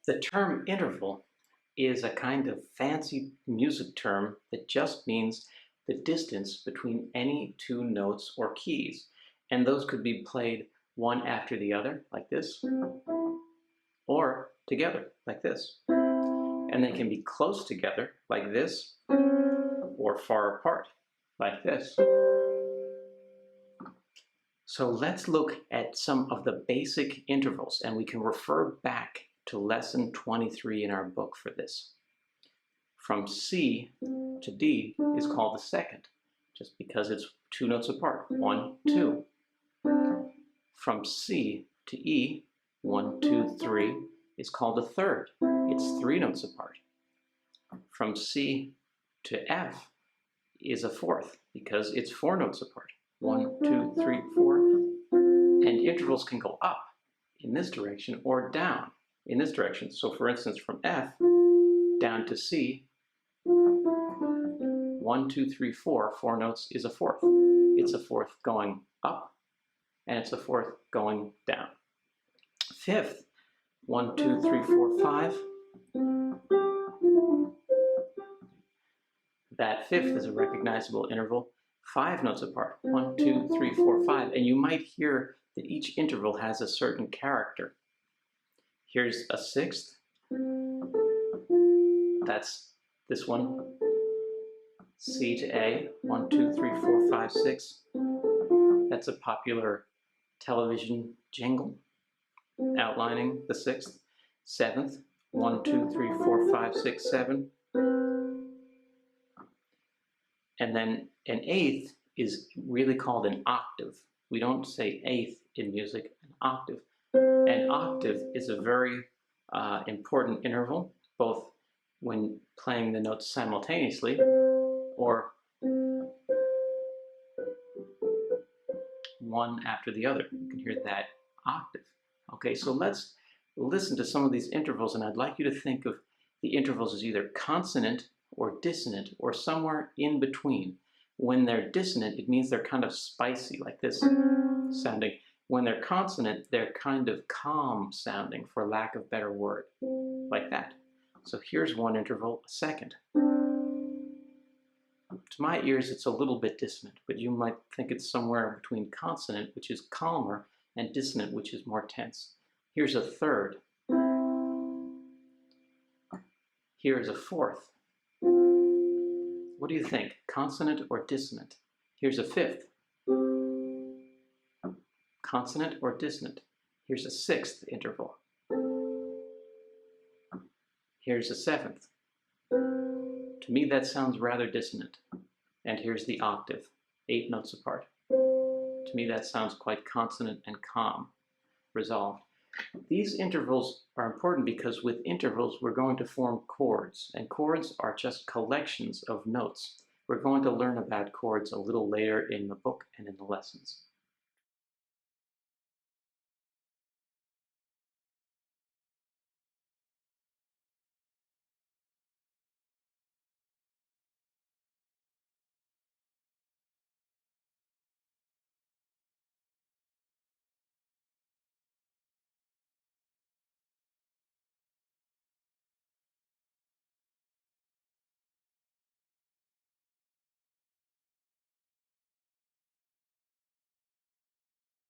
The term interval is a kind of fancy music term that just means the distance between any two notes or keys. And those could be played one after the other, like this, or together, like this. And they can be close together, like this, or far apart, like this. So let's look at some of the basic intervals, and we can refer back to lesson 23 in our book for this. From C to D is called the second, just because it's two notes apart, 1, 2. From C to E, 1, 2, 3, is called the third. It's 3 notes apart. From C to F is a fourth, because it's 4 notes apart. 1, 2, 3, 4. And intervals can go up in this direction or down in this direction. So for instance, from F down to C, 1, 2, 3, 4, 4 notes is a fourth. It's a fourth going up, and it's a fourth going down. Fifth, 1, 2, 3, 4, 5. That fifth is a recognizable interval, 5 notes apart, 1, 2, 3, 4, 5. And you might hear that each interval has a certain character. Here's a sixth. That's this one. C to A, 1, 2, 3, 4, 5, 6. That's a popular television jingle outlining the sixth. Seventh, 1, 2, 3, 4, 5, 6, 7. And then an eighth is really called an octave. We don't say eighth in music, an octave. An octave is a very important interval, both when playing the notes simultaneously or one after the other. You can hear that octave. Okay, so let's listen to some of these intervals, and I'd like you to think of the intervals as either consonant or dissonant, or somewhere in between. When they're dissonant, it means they're kind of spicy, like this sounding. When they're consonant, they're kind of calm sounding, for lack of a better word, like that. So here's one interval, a second. To my ears, it's a little bit dissonant, but you might think it's somewhere between consonant, which is calmer, and dissonant, which is more tense. Here's a third. Here is a fourth. What do you think, consonant or dissonant? Here's a fifth. Consonant or dissonant? Here's a sixth interval. Here's a seventh. To me, that sounds rather dissonant. And here's the octave, 8 notes apart. To me, that sounds quite consonant and calm, resolved. These intervals are important because with intervals, we're going to form chords, and chords are just collections of notes. We're going to learn about chords a little later in the book and in the lessons.